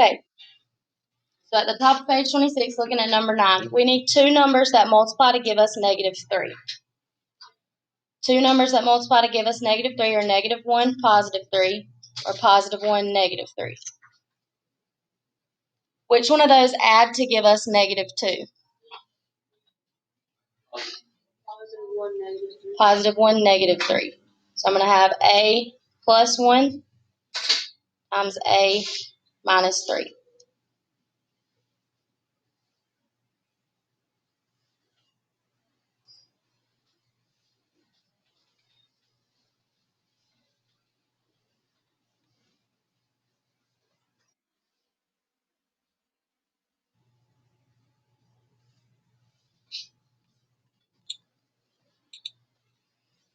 Okay, so at the top of page 26, looking at number 9, we need two numbers that multiply to give us negative 3. Two numbers that multiply to give us negative 3 are negative 1, positive 3, or positive 1, negative 3. Which one of those add to give us negative 2? Positive 1, negative 3. So I'm going to have A plus 1 times A minus 3.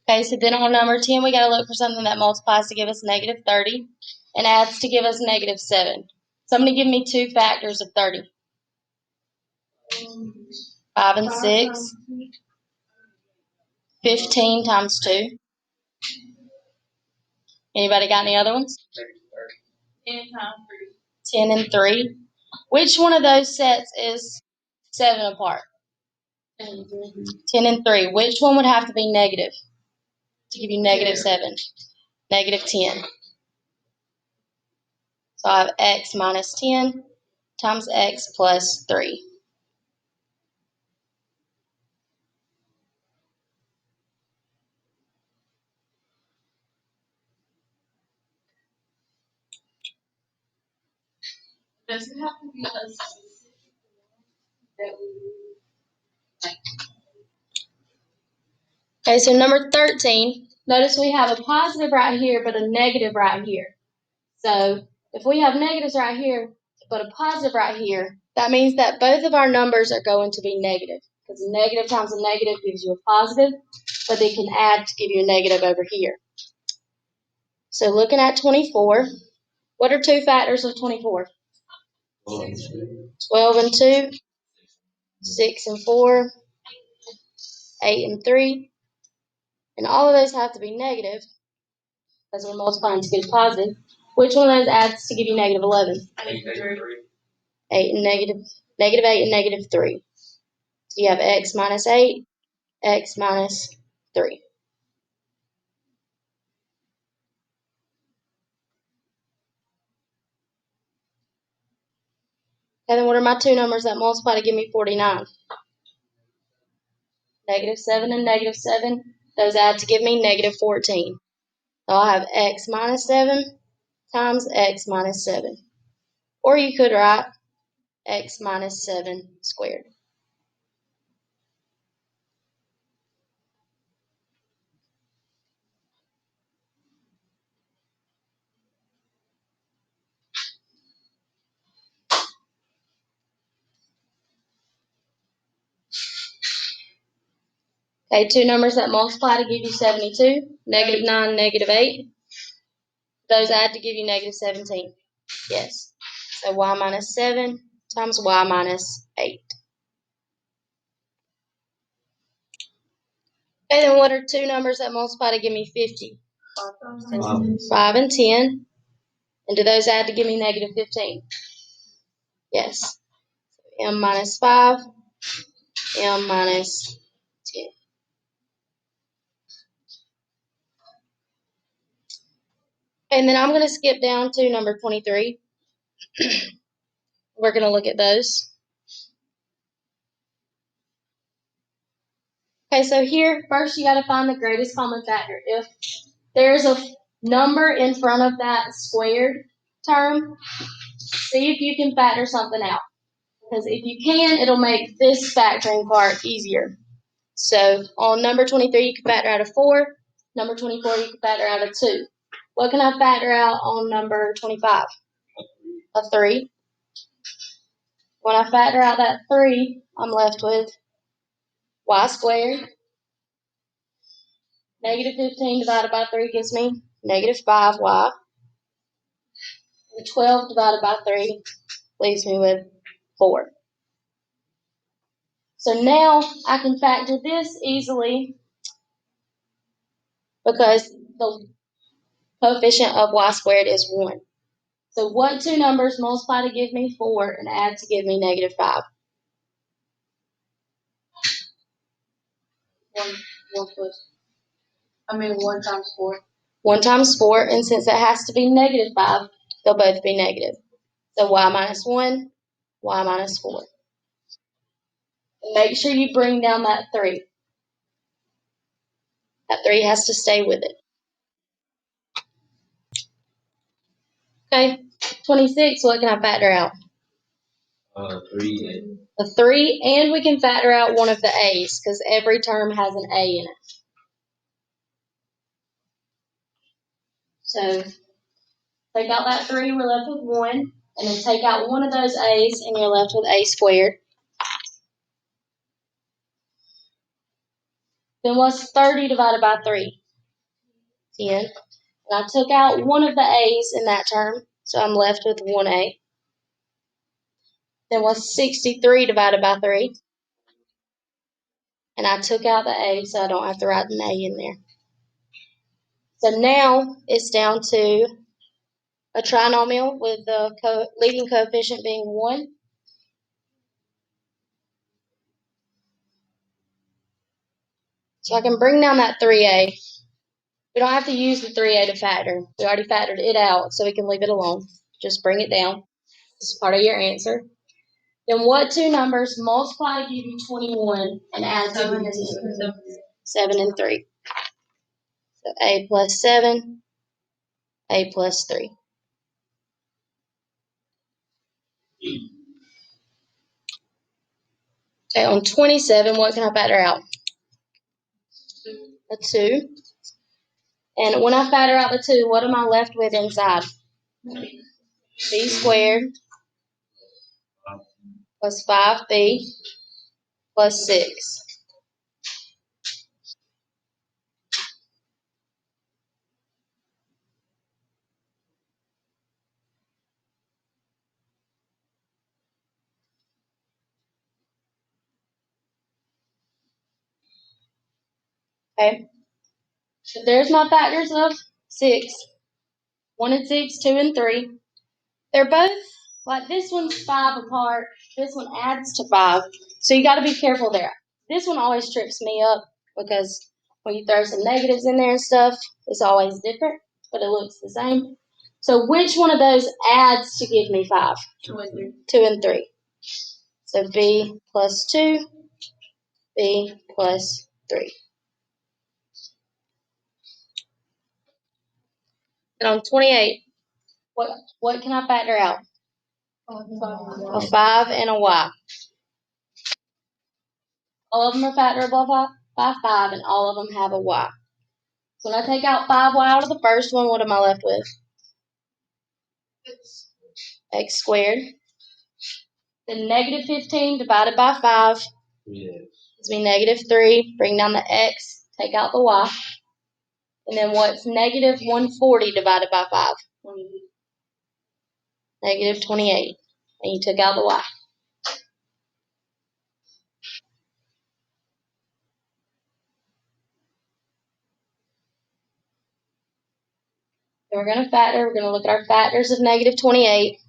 Okay, so then on number 10, we got to look for something that multiplies to give us negative 30 and adds to give us negative 7. Somebody give me two factors of 30. 5 and 6. 15 times 2. Anybody got any other ones? 10 times 3. 10 and 3. Which one of those sets is 7 apart? 10 and 3. Which one would have to be negative to give you negative 7? Negative 10. So I have x minus 10 times x plus 3. Does it have to be a specific that we Okay, so number 13, notice we have a positive right here, but a negative right here. So if we have negatives right here, but a positive right here, that means that both of our numbers are going to be negative. Because a negative times a negative gives you a positive, but they can add to give you a negative over here. So looking at 24, what are two factors of 24? 12 and 2, 6 and 4, 8 and 3. And all of those have to be negative, because we're multiplying to get a positive. Which one of those adds to give you negative 11? 8 and negative 8 and negative 3. So you have x minus 8, x minus 3. And then what are my two numbers that multiply to give me 49? Negative 7 and negative 7. Those add to give me negative 14. So I'll have x minus 7 times x minus 7. Or you could write x minus 7 squared. Okay, two numbers that multiply to give you 72. Negative 9, negative 8. Those add to give you negative 17. Yes. So y minus 7 times y minus 8. Okay, then what are two numbers that multiply to give me 50? 5 and 10. And do those add to give me negative 15? Yes. M minus 5, M minus 10. And then I'm going to skip down to number 23. We're going to look at those. Okay, so here, first you got to find the greatest common factor. If there's a number in front of that squared term, see if you can factor something out. Because if you can, it'll make this factoring part easier. So on number 23, you can factor out a 4. Number 24, you can factor out a 2. What can I factor out on number 25? A 3. When I factor out that 3, I'm left with y squared. Negative 15 divided by 3 gives me negative 5y. And 12 divided by 3 leaves me with 4. So now I can factor this easily because the coefficient of y squared is 1. So what two numbers multiply to give me 4 and add to give me negative 5? 1 times 4. 1 times 4, and since it has to be negative 5, they'll both be negative. So y minus 1, y minus 4. And make sure you bring down that 3. That 3 has to stay with it. Okay, 26, what can I factor out? 3. A 3, and we can factor out one of the a's, because every term has an a in it. So take out that 3, we're left with 1, and then take out one of those a's, and you're left with a squared. Then what's 30 divided by 3? 10. And I took out one of the a's in that term, so I'm left with 1a. Then what's 63 divided by 3? And I took out the a, so I don't have to write an a in there. So now it's down to a trinomial with the leading coefficient being 1. So I can bring down that 3a. We don't have to use the 3a to factor. We already factored it out, so we can leave it alone. Just bring it down. This is part of your answer. Then what two numbers multiply to give you 21 and add to give you 10? 7 and 3. So a plus 7, a plus 3. Okay, on 27, what can I factor out? A 2. And when I factor out the 2, what am I left with inside? B squared plus 5b plus 6. Okay, so there's my factors of 6. 1 and 6, 2 and 3. They're both, like this one's 5 apart, this one adds to 5. So you got to be careful there. This one always trips me up because when you throw some negatives in there and stuff, it's always different, but it looks the same. So which one of those adds to give me 5? 2 and 3. 2 and 3. So b plus 2, b plus 3. And on 28, what can I factor out? A 5 and a y. All of them are factorable by 5, and all of them have a y. So when I take out 5y out of the first one, what am I left with? X squared. Then negative 15 divided by 5 gives me negative 3. Bring down the x, take out the y. And then what's negative 140 divided by 5? Negative 28. And you took out the y. So we're going to factor. We're going to look at our factors of negative 28.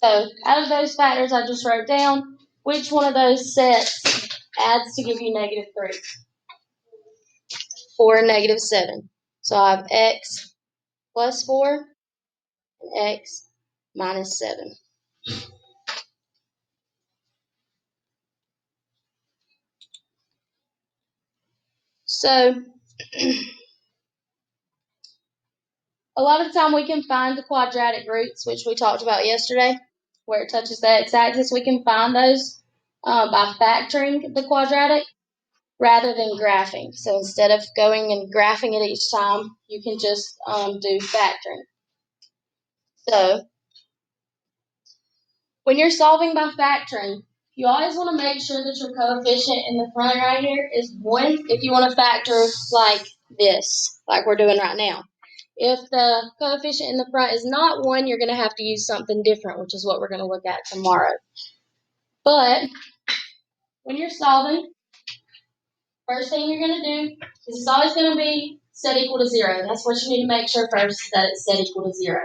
So out of those factors I just wrote down, which one of those sets adds to give you negative 3? 4 and negative 7. So I have x plus 4 and x minus 7. So a lot of the time we can find the quadratic roots, which we talked about yesterday, where it touches the x-axis. We can find those by factoring the quadratic rather than graphing. So instead of going and graphing it each time, you can just do factoring. So when you're solving by factoring, you always want to make sure that your coefficient in the front right here is 1 if you want to factor like this, like we're doing right now. If the coefficient in the front is not 1, you're going to have to use something different, which is what we're going to look at tomorrow. But when you're solving, first thing you're going to do is it's always going to be set equal to 0. That's what you need to make sure first, that it's set equal to 0.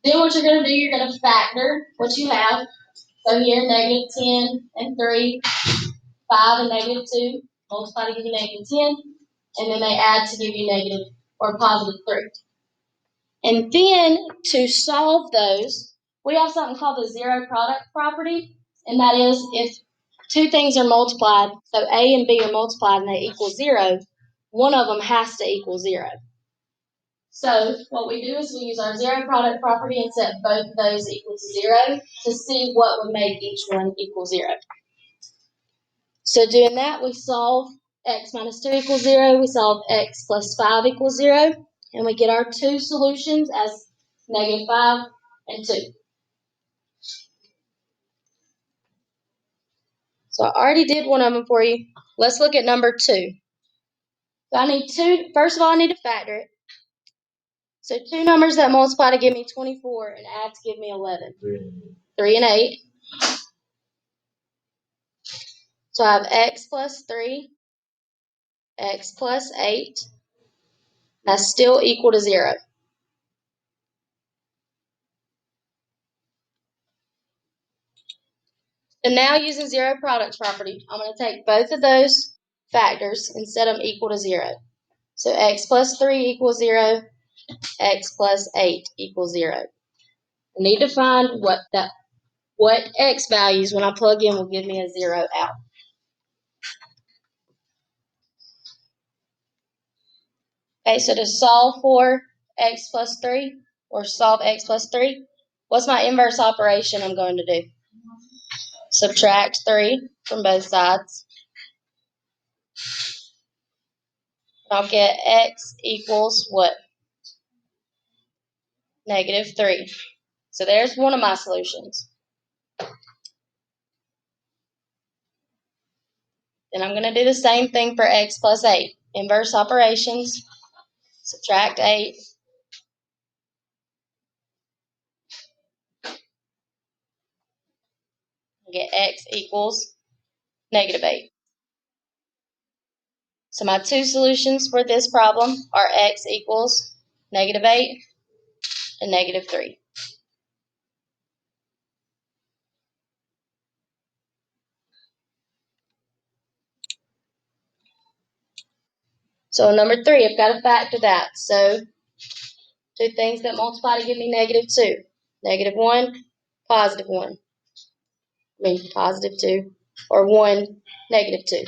Then what you're going to do, you're going to factor what you have. So here, negative 10 and 3, 5 and negative 2, multiply to give you negative 10, and then they add to give you negative or positive 3. And then to solve those, we have something called the zero product property, and that is if two things are multiplied, so A and B are multiplied and they equal 0, one of them has to equal 0. So what we do is we use our zero product property and set both of those equal to 0 to see what would make each one equal 0. So doing that, we solve x minus 2 equals 0, we solve x plus 5 equals 0, and we get our two solutions as negative 5 and 2. So I already did one of them for you. Let's look at number 2. So I need first of all, I need to factor it. So two numbers that multiply to give me 24 and add to give me 11. 3 and 8. So I have x plus 3, x plus 8. That's still equal to 0. And now using zero product property, I'm going to take both of those factors and set them equal to 0. So x plus 3 equals 0, x plus 8 equals 0. I need to find what x values when I plug in will give me a 0 out. Okay, so to solve for x plus 3 or solve x plus 3, what's my inverse operation I'm going to do? Subtract 3 from both sides. I'll get x equals what? Negative 3. So there's one of my solutions. Then I'm going to do the same thing for x plus 8. Inverse operations. Subtract 8. Get x equals negative 8. So my two solutions for this problem are x equals negative 8 and negative 3. So number 3, I've got to factor that. So two things that multiply to give me negative 2. Negative 1, positive 1. Positive 2. Or 1, negative 2.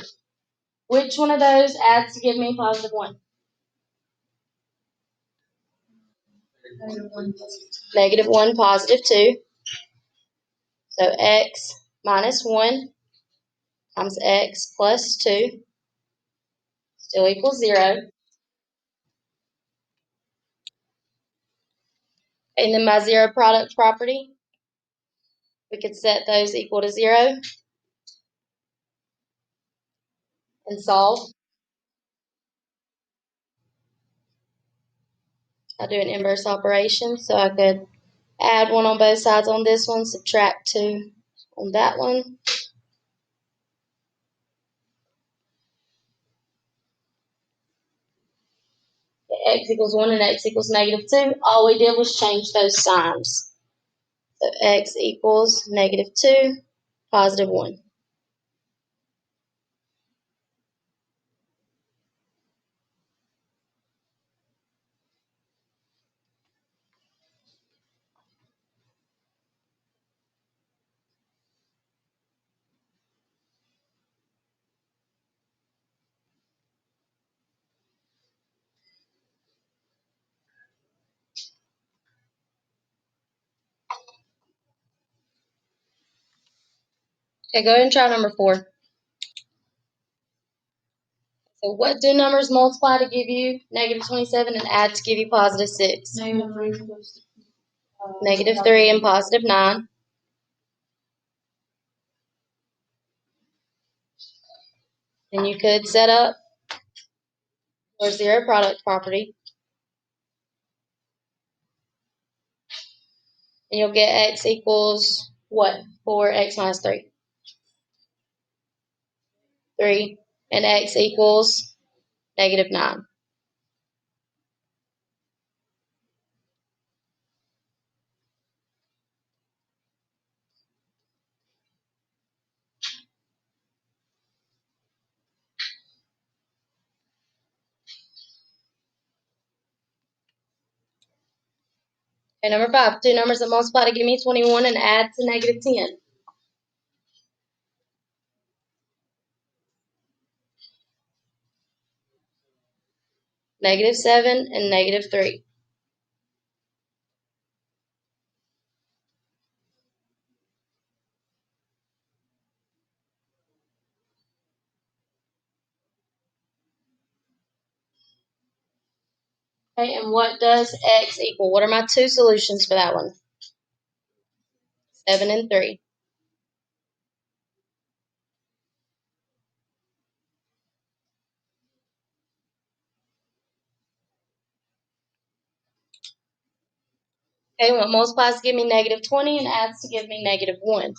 Which one of those adds to give me positive 1? Negative 1, positive 2. So x minus 1 times x plus 2 still equals 0. And then my zero product property, we could set those equal to 0 and solve. I'll do an inverse operation, so I could add 1 on both sides on this one, subtract 2 on that one. X equals 1 and x equals negative 2. All we did was change those signs. So x equals negative 2, positive 1. Okay, go ahead and try number 4. So what do numbers multiply to give you negative 27 and add to give you positive 6? Negative 3 and positive 9. And you could set up your zero product property. And you'll get x equals what for x minus 3? 3, and x equals -9. Okay, number 5, two numbers that multiply to give me 21 and add to -10. -7 and -3. Okay, and what does x equal? What are my two solutions for that one? 7 and 3. Okay, what multiplies to give me -20 and adds to give me -1?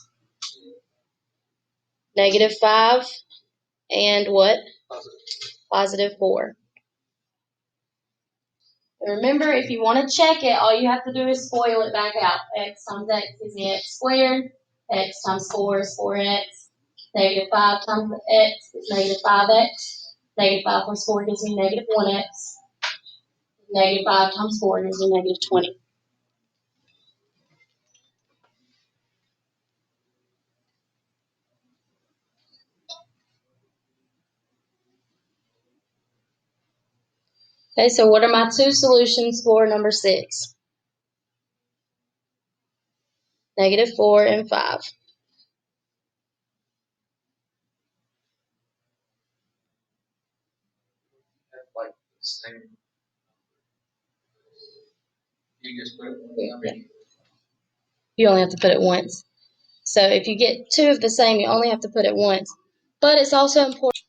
-5 and what? +4. Remember, if you want to check it, all you have to do is FOIL it back out. X times x is the x squared. X times 4 is 4x. -5 times x is -5x. -5 plus 4 gives me -1x. -5 times 4 gives me -20. Okay, so what are my two solutions for number 6? -4 and 5. Like the same. You just put it one. You only have to put it once. So if you get two of the same, you only have to put it once. But it's also important.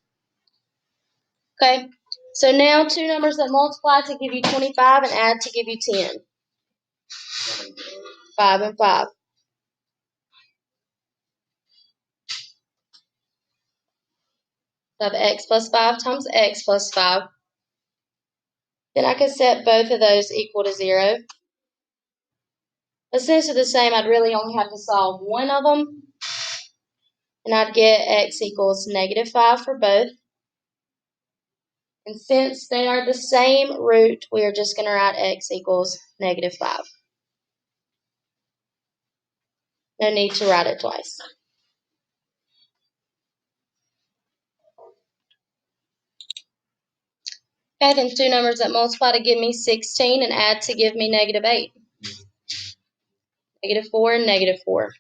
Okay, so now two numbers that multiply to give you 25 and add to give you 10. 5 and 5. So I have x plus 5 times x plus 5. Then I can set both of those equal to 0. But since they're the same, I'd really only have to solve one of them. And I'd get x equals -5 for both. And since they are the same root, we are just going to write x equals -5. No need to write it twice. Okay, then two numbers that multiply to give me 16 and add to give me -8. -4 and -4.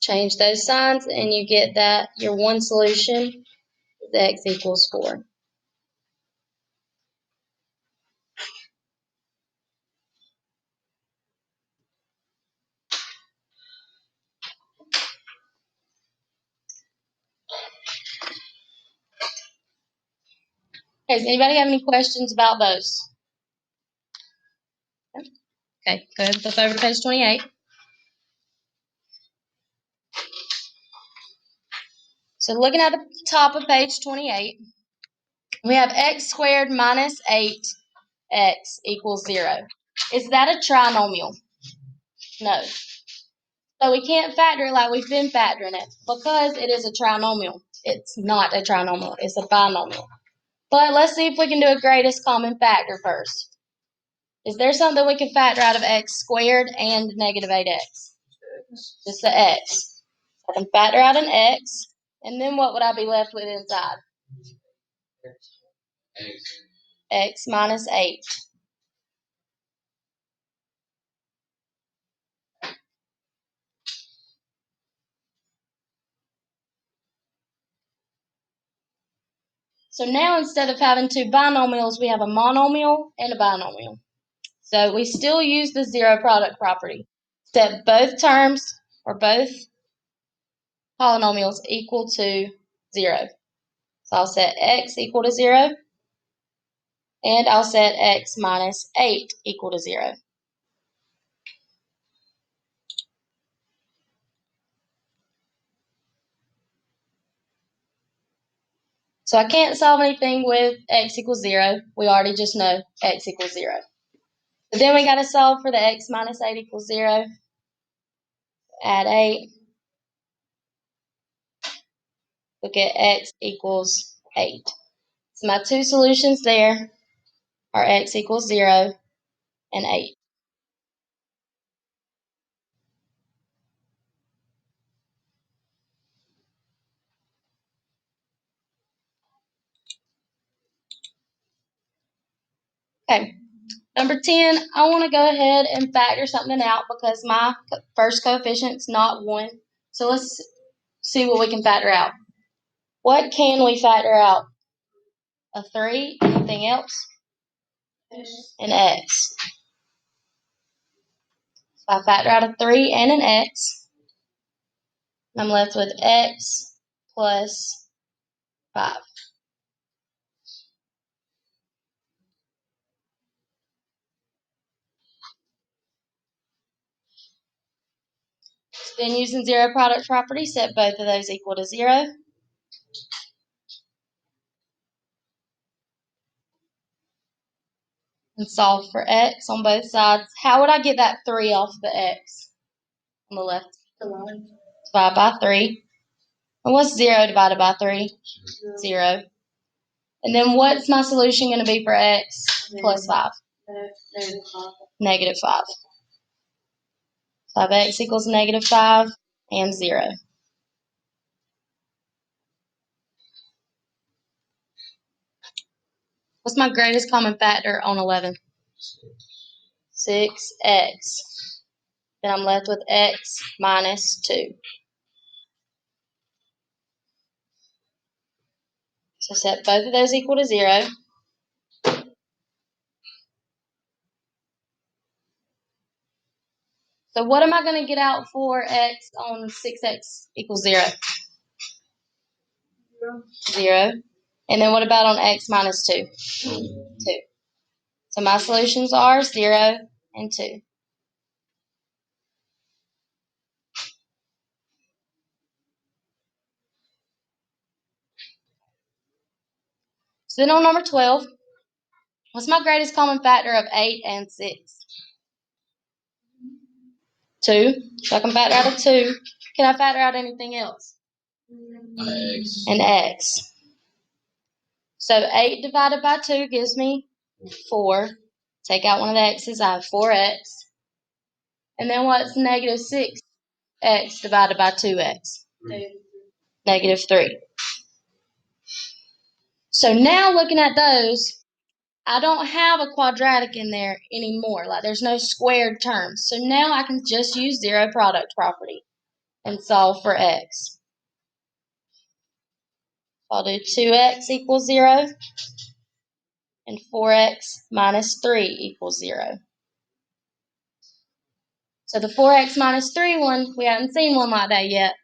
Change those signs and you get that your one solution is x equals 4. Okay, does anybody have any questions about those? Okay, go ahead and flip over to page 28. So looking at the top of page 28, we have x squared minus 8x equals 0. Is that a trinomial? No. So we can't factor it like we've been factoring it because it is a trinomial. It's not a trinomial, it's a binomial. But let's see if we can do a greatest common factor first. Is there something we can factor out of x squared and -8x? Just the x. I can factor out an x, and then what would I be left with inside? X minus 8. So now instead of having two binomials, we have a monomial and a binomial. So we still use the zero product property, except both terms or both polynomials equal to 0. So I'll set x equal to 0, and I'll set x minus 8 equal to 0. So I can't solve anything with x equals 0. We already just know x equals 0. But then we got to solve for the x minus 8 equals 0. Add 8. Look at x equals 8. So my two solutions there are x equals 0 and 8. Okay, number 10, I want to go ahead and factor something out because my first coefficient's not 1. So let's see what we can factor out. What can we factor out? A 3, anything else? An x. So I factor out a 3 and an x. I'm left with x plus 5. Then using zero product property, set both of those equal to 0. And solve for x on both sides. How would I get that 3 off the x on the left? Divide by 3. And what's 0 divided by 3? 0. And then what's my solution going to be for x plus 5? Negative 5. So I have x equals negative 5 and 0. What's my greatest common factor on 11? 6x. Then I'm left with x minus 2. So set both of those equal to 0. So what am I going to get out for x on 6x equals 0? 0. And then what about on x minus 2? 2. So my solutions are 0 and 2. So then on number 12, what's my greatest common factor of 8 and 6? 2. So I can factor out a 2. Can I factor out anything else? X. An x. So 8 divided by 2 gives me 4. Take out one of the x's, I have 4x. And then what's negative 6x divided by 2x? Negative 3. So now looking at those, I don't have a quadratic in there anymore. Like there's no squared terms. So now I can just use zero product property and solve for x. I'll do 2x equals 0 and 4x minus 3 equals 0. So the 4x minus 3 one, we haven't seen one like that yet.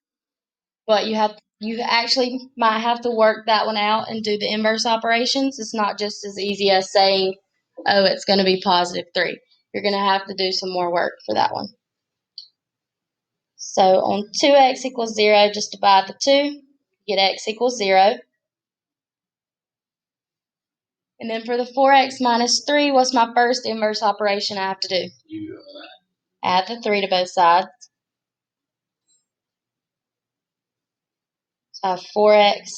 But you actually might have to work that one out and do the inverse operations. It's not just as easy as saying, oh, it's going to be positive 3. You're going to have to do some more work for that one. So on 2x equals 0, just divide the 2, get x equals 0. And then for the 4x minus 3, what's my first inverse operation I have to do? Add the 3 to both sides. So I have 4x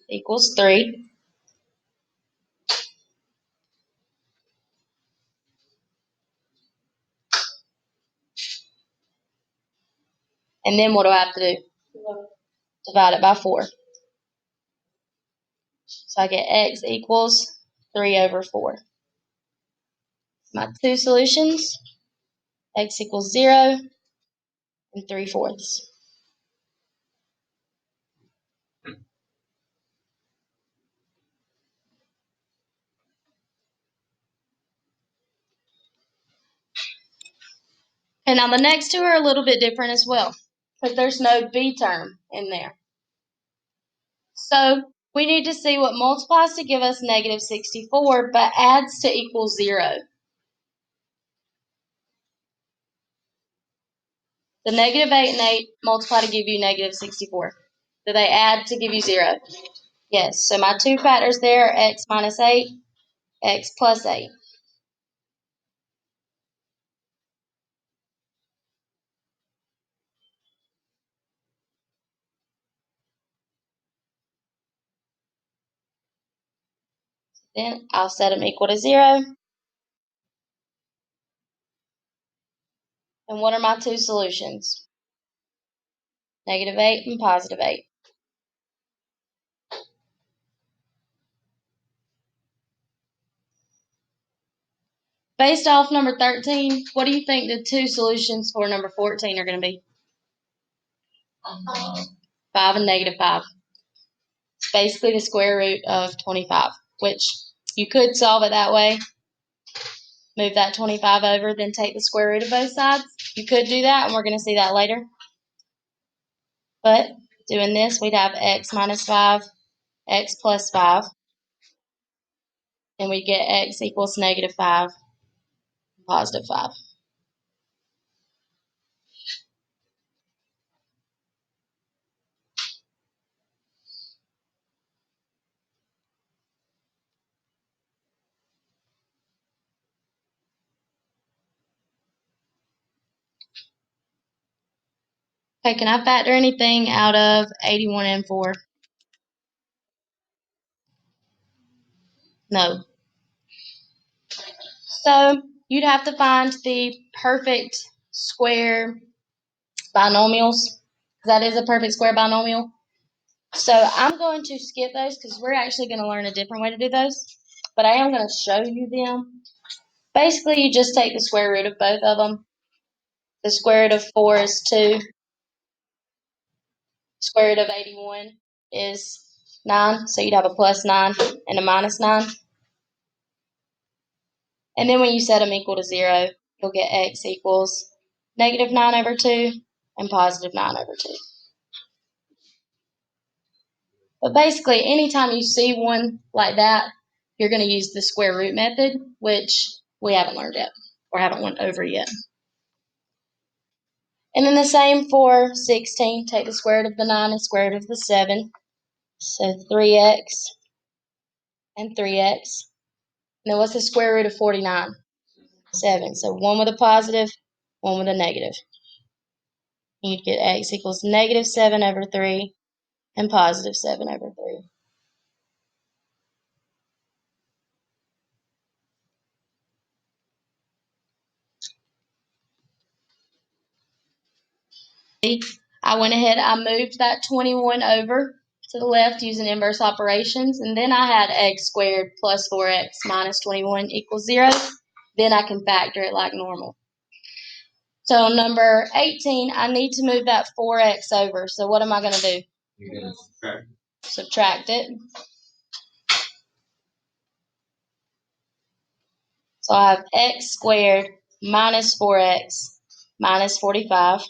equals 3. And then what do I have to do? Divide it by 4. So I get x equals 3 over 4. My two solutions, x equals 0 and 3/4. And now the next two are a little bit different as well, because there's no b term in there. So We need to see what multiplies to give us negative 64, but adds to equal 0. The negative 8 and 8 multiply to give you negative 64. Do they add to give you 0? Yes. So my two factors there are x minus 8, x plus 8. Then I'll set them equal to 0. And what are my two solutions? Negative 8 and positive 8. Based off number 13, what do you think the two solutions for number 14 are going to be? 5 and negative 5. It's basically the square root of 25, which you could solve it that way. Move that 25 over, then take the square root of both sides. You could do that, and we're going to see that later. But doing this, we'd have x minus 5, x plus 5. And we get x equals negative 5, positive 5. Okay, can I factor anything out of 81 and 4? No. So you'd have to find the perfect square binomials. That is a perfect square binomial. So I'm going to skip those because we're actually going to learn a different way to do those. But I am going to show you them. Basically, you just take the square root of both of them. The square root of 4 is 2. Square root of 81 is 9. So you'd have a plus 9 and a minus 9. And then when you set them equal to 0, you'll get x equals negative 9 over 2 and positive 9 over 2. But basically, anytime you see one like that, you're going to use the square root method, which we haven't learned yet or haven't went over yet. And then the same for 16. Take the square root of the 9 and square root of the 7. So 3x and 3x. And then what's the square root of 49? 7. So one with a positive, one with a negative. You'd get x equals negative 7 over 3 and positive 7 over 3. I went ahead, I moved that 21 over to the left using inverse operations, and then I had x squared plus 4x minus 21 equals 0. Then I can factor it like normal. So number 18, I need to move that 4x over. So what am I going to do? You're going to Subtract it. So I have x squared minus 4x minus 45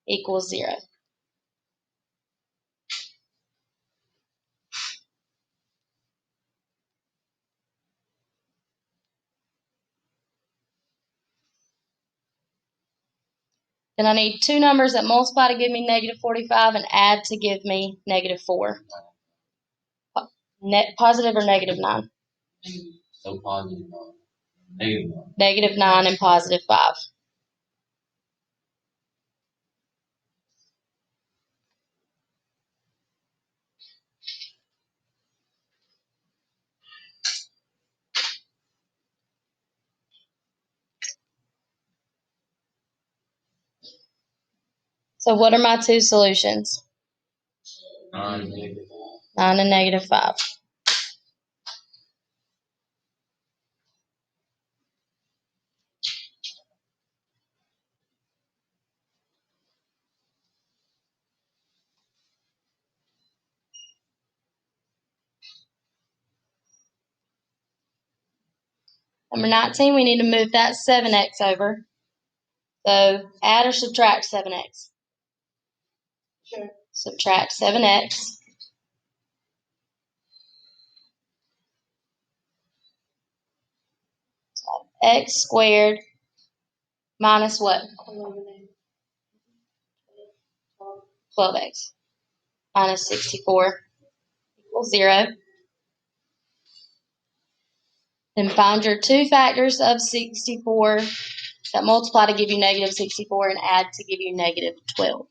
equals 0. Then I need two numbers that multiply to give me negative 45 and add to give me negative 4. Positive or negative 9? So positive 9. Negative 9. Negative 9 and positive 5. So what are my two solutions? 9 and negative 9 and negative 5. Number 19, we need to move that 7x over. So add or subtract 7x? Sure. Subtract 7x. x squared minus what? 12x minus 64 equals 0. Then find your two factors of 64 that multiply to give you negative 64 and add to give you negative 12.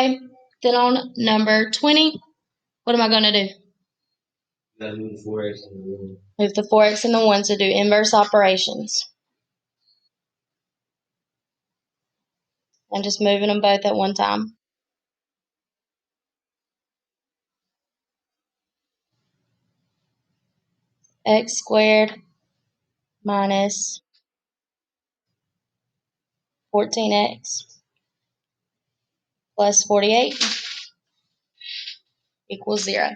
Okay, then on number 20, what am I going to do? You gotta move the 4x and the 1. Move the 4x and the 1 to do inverse operations. I'm just moving them both at one time. X squared minus 14x plus 48 equals 0.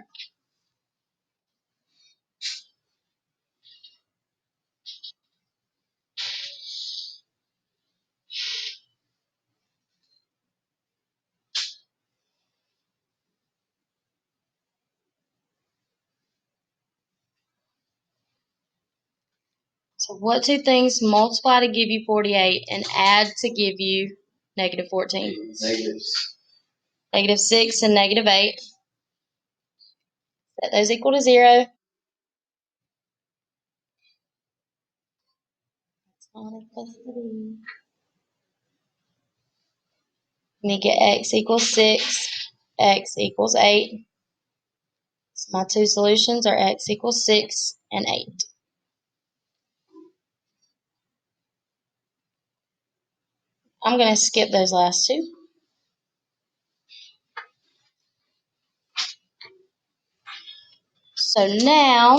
So what two things multiply to give you 48 and add to give you negative 14? Negatives. Negative 6 and negative 8. Set those equal to 0. That's not a plus to be. And you get x equals 6, x equals 8. So my two solutions are x equals 6 and 8. I'm going to skip those last two. So now